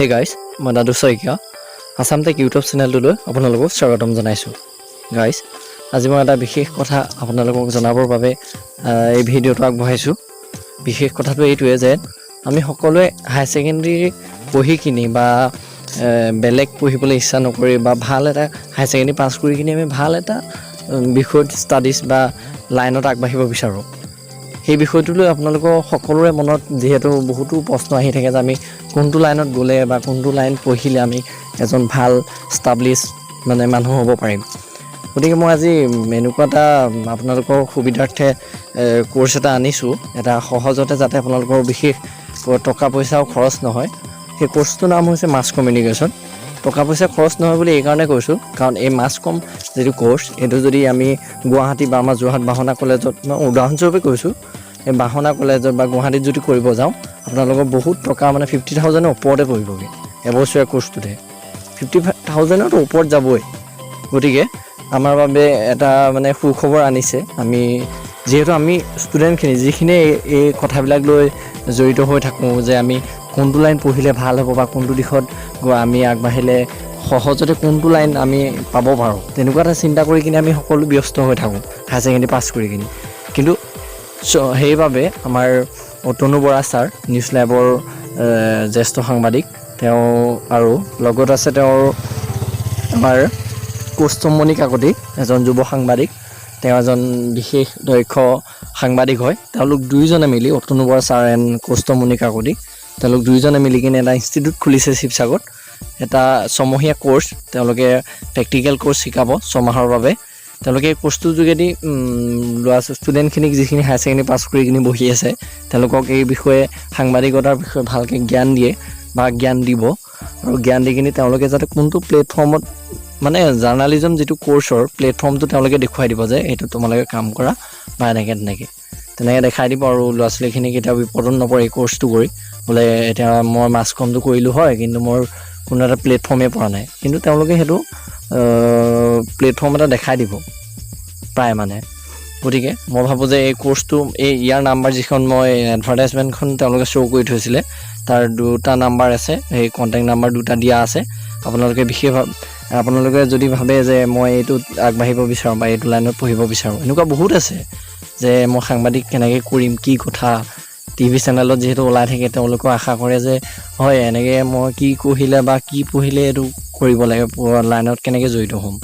Hey guys, মই দাদু Saikia Assam tech YouTube চেনেলটোলৈ আপোনালোকক স্বাগতম জনাইছোঁ। গাইজ, আজি মই এটা বিশেষ কথা আপোনালোকক জনাবৰ বাবে এই ভিডিঅ'টো আগবঢ়াইছোঁ। বিশেষ কথাটো এইটোৱে যে আমি সকলোৱে হায়াৰ ছেকেণ্ডেৰী পঢ়ি কিনি বা বেলেগ পঢ়িবলৈ ইচ্ছা নকৰি বা ভাল এটা হায়াৰ ছেকেণ্ডেৰী পাছ কৰি কিনি আমি ভাল এটা বিষয়ত ষ্টাডিজ বা লাইনত আগবাঢ়িব বিচাৰোঁ। সেই বিষয়টোলৈ আপোনালোকৰ সকলোৰে মনত যিহেতু বহুতো প্ৰশ্ন আহি থাকে যে আমি কোনটো লাইনত গ'লে বা কোনটো লাইন পঢ়িলে আমি এজন ভাল ষ্টাব্লিছ মানুহ হ'ব পাৰিম। গতিকে মই আজি এনেকুৱা এটা আপোনালোকৰ সুবিধাৰ্থে কোৰ্চ এটা আনিছোঁ, এটা সহজতে যাতে আপোনালোকৰ বিশেষ টকা পইচাও খৰচ নহয়। সেই কোৰ্চটোৰ নাম হৈছে মাছ কমিউনিকেশ্যন। টকা পইচা খৰচ নহয় বুলি এইকাৰণে কৈছোঁ, কাৰণ এই মাছ কম যিটো কোৰ্চ এইটো যদি আমি গুৱাহাটী বা আমাৰ যোৰহাট বাহনা কলেজত, মই উদাহৰণস্বৰূপে কৈছোঁ, এই বাহনা কলেজত বা গুৱাহাটীত যদি কৰিব যাওঁ আপোনালোকৰ বহুত টকা 50,000ৰ ওপৰতে পৰিবগৈ এবছৰীয়া কোৰ্চটোতে। 50,000ৰ ওপৰত যাবই। গতিকে আমাৰ বাবে এটা সুখবৰ আনিছে। আমি যিহেতু আমি ষ্টুডেণ্টখিনি যিখিনি এই কথাবিলাক লৈ জড়িত হৈ থাকোঁ যে আমি কোনটো লাইন পঢ়িলে ভাল হ'ব বা কোনটো দিশত আমি আগবাঢ়িলে সহজতে কোনটো লাইন আমি পাব পাৰোঁ, তেনেকুৱা এটা চিন্তা কৰি কিনে আমি সকলো ব্যস্ত হৈ থাকোঁ হায়াৰ ছেকেণ্ডেৰী পাছ কৰি কিনি। কিন্তু সেইবাবে আমাৰ তনু বৰা ছাৰ, নিউজ লাইভৰ জ্যেষ্ঠ সাংবাদিক, তেওঁ আৰু লগত আছে তেওঁৰ আমাৰ কৌস্তমণি কাকতি, এজন যুৱ সাংবাদিক, তেওঁ এজন বিশেষ দক্ষ সাংবাদিক হয়। তেওঁলোক দুয়োজনে মিলি, তনু বৰা ছাৰ এণ্ড কৌস্তমণি কাকতি, তেওঁলোক দুয়োজনে মিলি কিনে এটা ইনষ্টিটিউট খুলিছে শিৱসাগৰত। এটা ছমহীয়া কোৰ্চ, তেওঁলোকে প্ৰেক্টিকেল কোৰ্চ শিকাব 6 মাহৰ বাবে। তেওঁলোকে এই কোৰ্চটোৰ যোগেদি ষ্টুডেণ্টখিনিক যিখিনি হায়াৰ ছেকেণ্ডেৰী পাছ কৰি কিনি বহি আছে তেওঁলোকক এই বিষয়ে সাংবাদিকতাৰ বিষয়ে ভালকৈ জ্ঞান দিয়ে বা জ্ঞান দিব, আৰু জ্ঞান দি কিনি তেওঁলোকে যাতে কোনটো প্লেটফৰ্মত জাৰ্ণালিজম যিটো কোৰ্চৰ প্লেটফৰ্মটো তেওঁলোকে দেখুৱাই দিব যে এইটো তোমালোকে কাম কৰা বা এনেকৈ তেনেকৈ দেখাই দিব। আৰু ল'ৰা ছোৱালীখিনি কেতিয়াও বিপদত নপৰে এই কোৰ্চটো কৰি, বোলে এতিয়া মই মাছ কমটো কৰিলোঁ হয় কিন্তু মোৰ কোনো এটা প্লেটফৰ্মেই পৰা নাই, কিন্তু তেওঁলোকে সেইটো প্লেটফৰ্ম এটা দেখাই দিব প্ৰায় গতিকে মই ভাবোঁ যে এই কোৰ্চটো ইয়াৰ নাম্বাৰ যিখন মই এডভাৰটাইজমেণ্টখন তেওঁলোকে শ্ব' কৰি থৈছিলে তাৰ 2টা নাম্বাৰ আছে, সেই কণ্টেক্ট নাম্বাৰ 2টা দিয়া আছে। আপোনালোকে যদি ভাবে যে মই এইটোত আগবাঢ়িব বিচাৰোঁ বা এইটো লাইনত পঢ়িব বিচাৰোঁ, এনেকুৱা বহুত আছে যে মই সাংবাদিক কেনেকৈ কৰিম, কি কথা টিভি চেনেলত যিহেতু ওলাই থাকে, তেওঁলোকেও আশা কৰে যে হয় এনেকৈ মই কি পঢ়িলে এইটো কৰিব লাগে, লাইনত কেনেকৈ জড়িত হ'ম।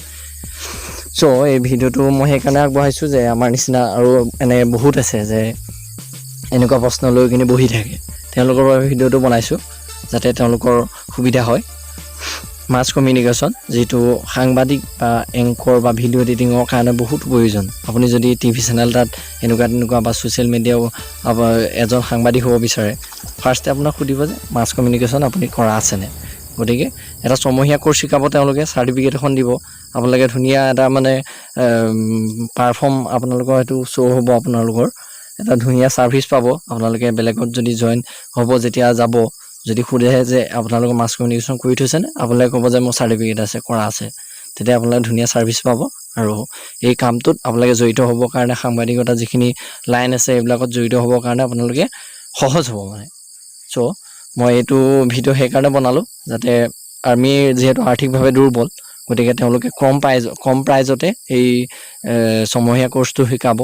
চ' এই ভিডিঅ'টো মই সেইকাৰণে আগবঢ়াইছোঁ যে আমাৰ নিচিনা আৰু এনে বহুত আছে যে এনেকুৱা প্ৰশ্ন লৈ কিনি বহি থাকে, তেওঁলোকৰ বাবে ভিডিঅ'টো বনাইছোঁ যাতে তেওঁলোকৰ সুবিধা হয়। মাছ কমিউনিকেশ্যন যিটো সাংবাদিক বা এংকৰ বা ভিডিঅ' এডিটিঙৰ কাৰণে বহুত প্ৰয়োজন। আপুনি যদি টিভি চেনেল তাত এনেকুৱা বা ছ'চিয়েল মিডিয়াও এজন সাংবাদিক হ'ব বিচাৰে, ফাৰ্ষ্টে আপোনাক সুধিব যে মাছ কমিউনিকেশ্যন আপুনি কৰা আছেনে। গতিকে এটা ছমহীয়া কোৰ্চ শিকাব তেওঁলোকে, চাৰ্টিফিকেট এখন দিব, আপোনালোকে ধুনীয়া এটা পাৰফৰ্ম আপোনালোকৰ সেইটো শ্ব' হ'ব, আপোনালোকৰ এটা ধুনীয়া ছাৰ্ভিচ পাব। আপোনালোকে বেলেগত যদি জইন হ'ব, যেতিয়া যাব, যদি সোধে যে আপোনালোকৰ মাছ কমিউনিকেশ্যন কৰি থৈছেনে, আপোনালোকে ক'ব যে মোৰ চাৰ্টিফিকেট আছে, কৰা আছে, তেতিয়া আপোনালোকে ধুনীয়া ছাৰ্ভিচ পাব। আৰু এই কামটোত আপোনালোকে জড়িত হ'বৰ কাৰণে সাংবাদিকতা যিখিনি লাইন আছে এইবিলাকত জড়িত হ'বৰ কাৰণে আপোনালোকে সহজ হ'ব চ' মই এইটো ভিডিঅ' সেইকাৰণে বনালোঁ যাতে আমি যিহেতু আৰ্থিকভাৱে দুৰ্বল, গতিকে তেওঁলোকে কম প্ৰাইজতে এই ছমহীয়া কোৰ্চটো শিকাব।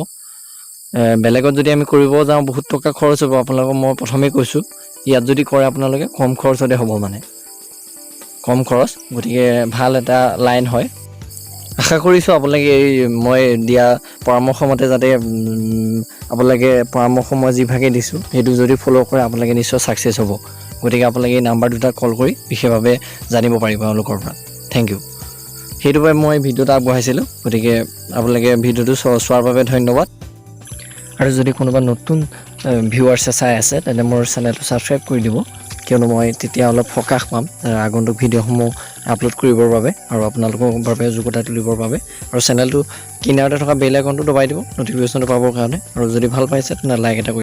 বেলেগত যদি আমি কৰিব যাওঁ বহুত টকা খৰচ হ'ব। আপোনালোকক মই প্ৰথমেই কৈছোঁ, ইয়াত যদি কৰে আপোনালোকে কম খৰচতে হ'ব, কম খৰচ। গতিকে ভাল এটা লাইন হয়। আশা কৰিছোঁ আপোনালোকে এই মই দিয়া পৰামৰ্শ মতে যাতে আপোনালোকে পৰামৰ্শ মই যিভাগে দিছোঁ সেইটো যদি ফ'ল' কৰে আপোনালোকে নিশ্চয় ছাকচেছ হ'ব। গতিকে আপোনালোকে এই নাম্বাৰ 2টা কল কৰি বিশেষভাৱে জানিব পাৰিব তেওঁলোকৰ পৰা। Thank you. সেইটো বাবে মই ভিডিঅ'টো আগবঢ়াইছিলোঁ। গতিকে আপোনালোকে ভিডিঅ'টো চোৱাৰ বাবে ধন্যবাদ। আৰু যদি কোনোবা নতুন ভিউৱাৰ্ছে চাই আছে তেন্তে মোৰ চেনেলটো ছাবস্ক্ৰাইব কৰি দিব, কিয়নো মই তেতিয়া অলপ সকাহ পাম আগন্তুক ভিডিঅ'সমূহ আপলোড কৰিবৰ বাবে আৰু আপোনালোকৰ বাবে যোগ্যতা তুলিবৰ বাবে। আৰু চেনেলটো কিনাৰতে থকা বেল আইকনটো দবাই দিব ন'টিফিকেশ্যনটো পাবৰ কাৰণে। আৰু যদি ভাল পাইছে তেন্তে লাইক এটা কৰি